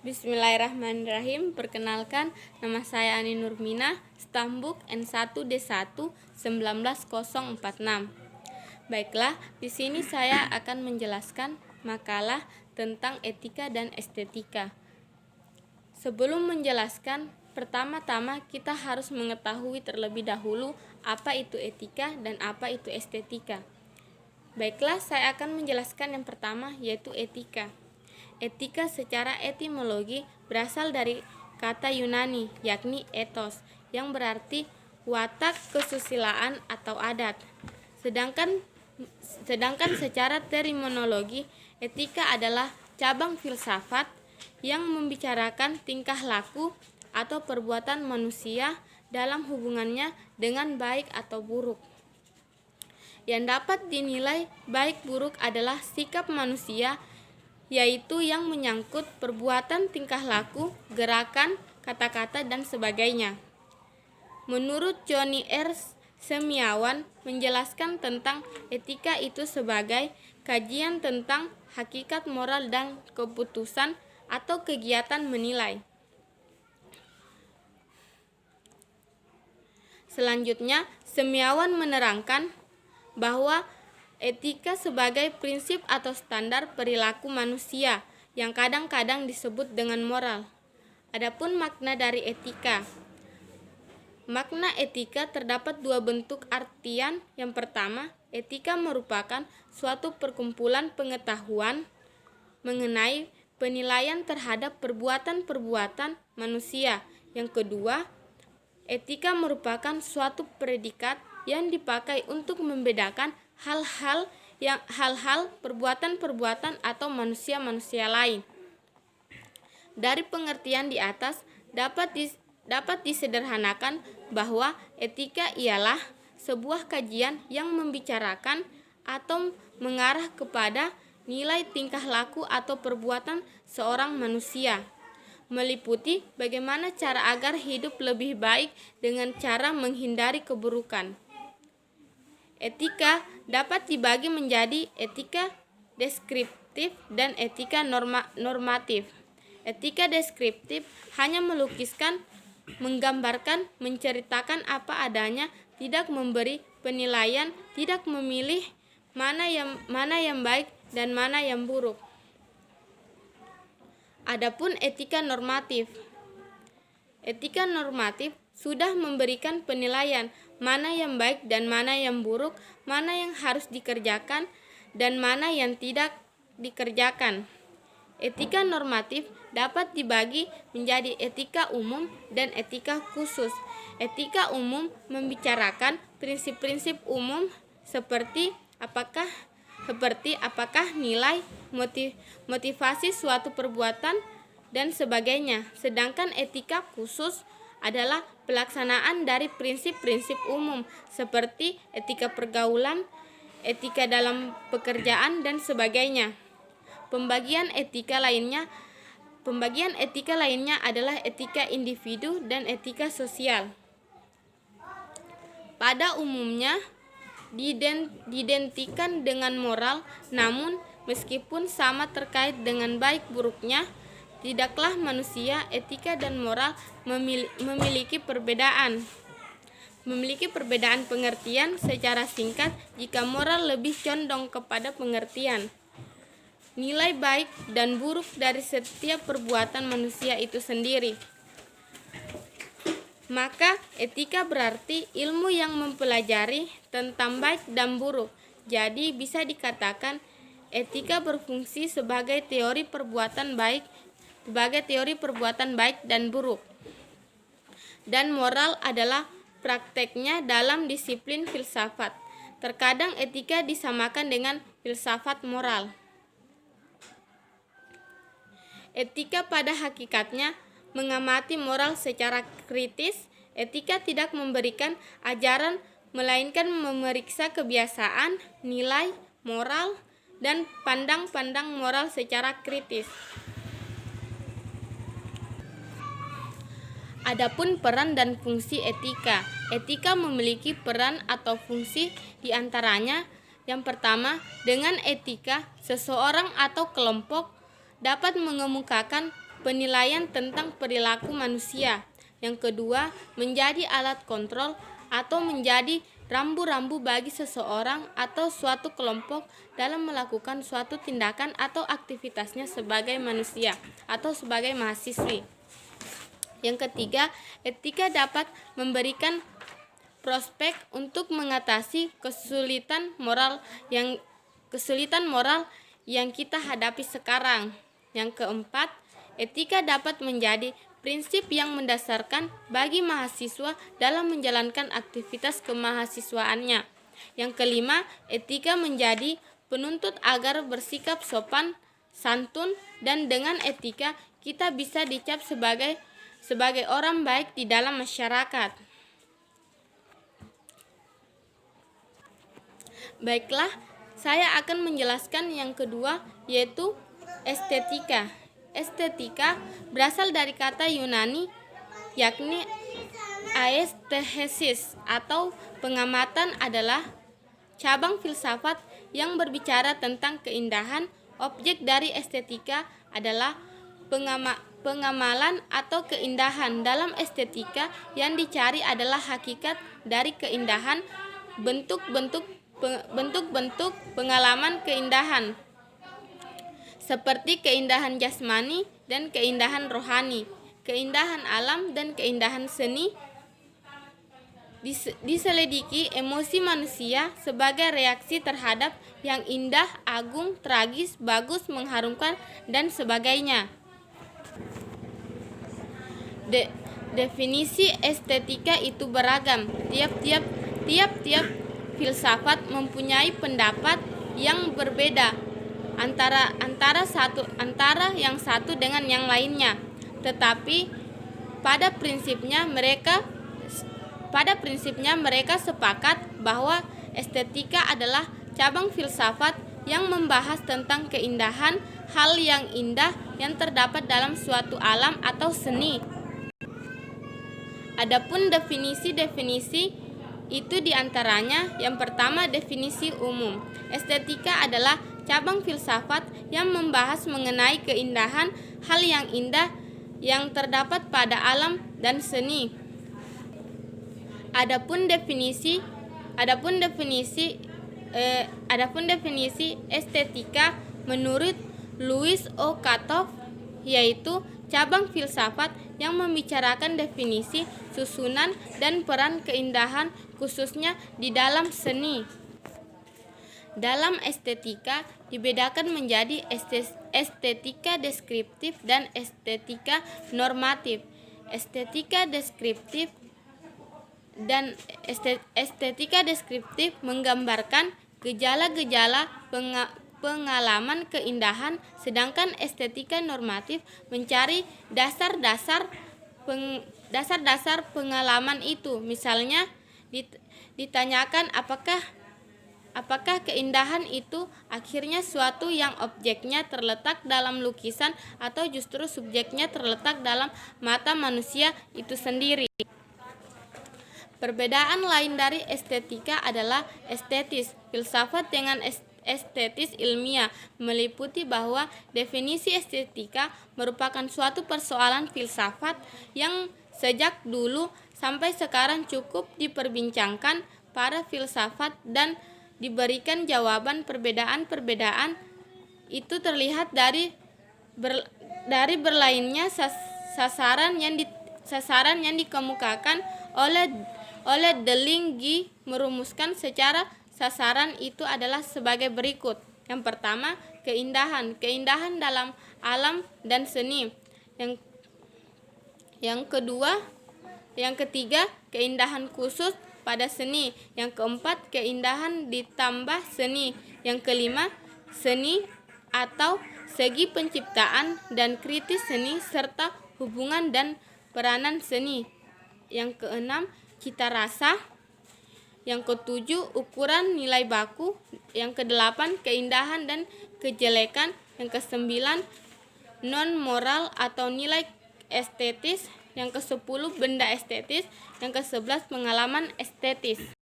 Bismillahirrahmanirrahim. Perkenalkan, nama saya Ani Nurmina, Stambuk N1D1 19046. Baiklah, di sini saya akan menjelaskan makalah tentang etika dan estetika. Sebelum menjelaskan, pertama-tama kita harus mengetahui terlebih dahulu apa itu etika dan apa itu estetika. Baiklah, saya akan menjelaskan yang pertama, yaitu etika. Etika secara etimologi berasal dari kata Yunani, yakni ethos, yang berarti watak kesusilaan atau adat. Sedangkan secara terminologi, etika adalah cabang filsafat yang membicarakan tingkah laku atau perbuatan manusia dalam hubungannya dengan baik atau buruk. Yang dapat dinilai baik buruk adalah sikap manusia, yaitu yang menyangkut perbuatan, tingkah laku, gerakan, kata-kata, dan sebagainya. Menurut Johnny R. Semiawan menjelaskan tentang etika itu sebagai kajian tentang hakikat moral dan keputusan atau kegiatan menilai. Selanjutnya, Semiawan menerangkan bahwa etika sebagai prinsip atau standar perilaku manusia yang kadang-kadang disebut dengan moral. Adapun makna dari etika. Makna etika terdapat dua bentuk artian. Yang pertama, etika merupakan suatu perkumpulan pengetahuan mengenai penilaian terhadap perbuatan-perbuatan manusia. Yang kedua, etika merupakan suatu predikat yang dipakai untuk membedakan hal-hal perbuatan-perbuatan atau manusia-manusia lain. Dari pengertian di atas dapat disederhanakan bahwa etika ialah sebuah kajian yang membicarakan atau mengarah kepada nilai tingkah laku atau perbuatan seorang manusia, meliputi bagaimana cara agar hidup lebih baik dengan cara menghindari keburukan. Etika dapat dibagi menjadi etika deskriptif dan etika normatif. Etika deskriptif hanya melukiskan, menggambarkan, menceritakan apa adanya, tidak memberi penilaian, tidak memilih mana yang baik dan mana yang buruk. Adapun etika normatif. Etika normatif sudah memberikan penilaian mana yang baik dan mana yang buruk, mana yang harus dikerjakan dan mana yang tidak dikerjakan. Etika normatif dapat dibagi menjadi etika umum dan etika khusus. Etika umum membicarakan prinsip-prinsip umum seperti apakah nilai, motivasi suatu perbuatan, dan sebagainya. Sedangkan etika khusus adalah pelaksanaan dari prinsip-prinsip umum seperti etika pergaulan, etika dalam pekerjaan, dan sebagainya. Pembagian etika lainnya adalah etika individu dan etika sosial. Pada umumnya diidentikan dengan moral, namun meskipun sama terkait dengan baik buruknya, tidaklah manusia, etika dan moral memiliki perbedaan pengertian. Secara singkat, jika moral lebih condong kepada pengertian nilai baik dan buruk dari setiap perbuatan manusia itu sendiri, maka etika berarti ilmu yang mempelajari tentang baik dan buruk. Jadi bisa dikatakan etika berfungsi sebagai teori perbuatan baik dan buruk. Dan moral adalah prakteknya dalam disiplin filsafat. Terkadang etika disamakan dengan filsafat moral. Etika pada hakikatnya mengamati moral secara kritis. Etika tidak memberikan ajaran, melainkan memeriksa kebiasaan, nilai, moral, dan pandang-pandang moral secara kritis. Adapun peran dan fungsi etika. Etika memiliki peran atau fungsi di antaranya. Yang pertama, dengan etika seseorang atau kelompok dapat mengemukakan penilaian tentang perilaku manusia. Yang kedua, menjadi alat kontrol atau menjadi rambu-rambu bagi seseorang atau suatu kelompok dalam melakukan suatu tindakan atau aktivitasnya sebagai manusia atau sebagai mahasiswi. Yang ketiga, etika dapat memberikan prospek untuk mengatasi kesulitan moral yang kita hadapi sekarang. Yang keempat, etika dapat menjadi prinsip yang mendasarkan bagi mahasiswa dalam menjalankan aktivitas kemahasiswaannya. Yang kelima, etika menjadi penuntut agar bersikap sopan, santun, dan dengan etika kita bisa dicap sebagai orang baik di dalam masyarakat. Baiklah, saya akan menjelaskan yang kedua, yaitu estetika. Estetika berasal dari kata Yunani, yakni aesthesis atau pengamatan, adalah cabang filsafat yang berbicara tentang keindahan. Objek dari estetika adalah pengamalan atau keindahan. Dalam estetika yang dicari adalah hakikat dari keindahan, bentuk-bentuk pengalaman keindahan, seperti keindahan jasmani dan keindahan rohani, keindahan alam dan keindahan seni. Diselidiki emosi manusia sebagai reaksi terhadap yang indah, agung, tragis, bagus, mengharumkan, dan sebagainya. Definisi estetika itu beragam. Tiap filsafat mempunyai pendapat yang berbeda antara yang satu dengan yang lainnya, tetapi pada prinsipnya mereka sepakat bahwa estetika adalah cabang filsafat yang membahas tentang keindahan, hal yang indah yang terdapat dalam suatu alam atau seni. Adapun definisi itu diantaranya, yang pertama, definisi umum. Estetika adalah cabang filsafat yang membahas mengenai keindahan, hal yang indah yang terdapat pada alam dan seni. Adapun definisi estetika menurut Louis O. Katov, yaitu cabang filsafat yang membicarakan definisi, susunan, dan peran keindahan khususnya di dalam seni. Dalam estetika dibedakan menjadi estetika deskriptif dan estetika normatif. Estetika deskriptif menggambarkan gejala-gejala pengalaman keindahan, sedangkan estetika normatif mencari dasar-dasar pengalaman itu. Misalnya ditanyakan apakah keindahan itu akhirnya suatu yang objeknya terletak dalam lukisan atau justru subjeknya terletak dalam mata manusia itu sendiri. Perbedaan lain dari estetika adalah estetis. Filsafat dengan estetis ilmiah meliputi bahwa definisi estetika merupakan suatu persoalan filsafat yang sejak dulu sampai sekarang cukup diperbincangkan para filsafat dan diberikan jawaban. Perbedaan itu terlihat dari berlainnya sasaran yang dikemukakan oleh Deligny. Merumuskan secara sasaran itu adalah sebagai berikut. Yang pertama, keindahan dalam alam dan seni. Yang ketiga, keindahan khusus pada seni. Yang keempat, keindahan ditambah seni. Yang kelima, seni atau segi penciptaan dan kritis seni serta hubungan dan peranan seni. Yang keenam, cita rasa. Yang ketujuh, ukuran nilai baku. Yang kedelapan, keindahan dan kejelekan. Yang kesembilan, non moral atau nilai estetis. Yang ke-10, benda estetis. Yang ke-11, pengalaman estetis.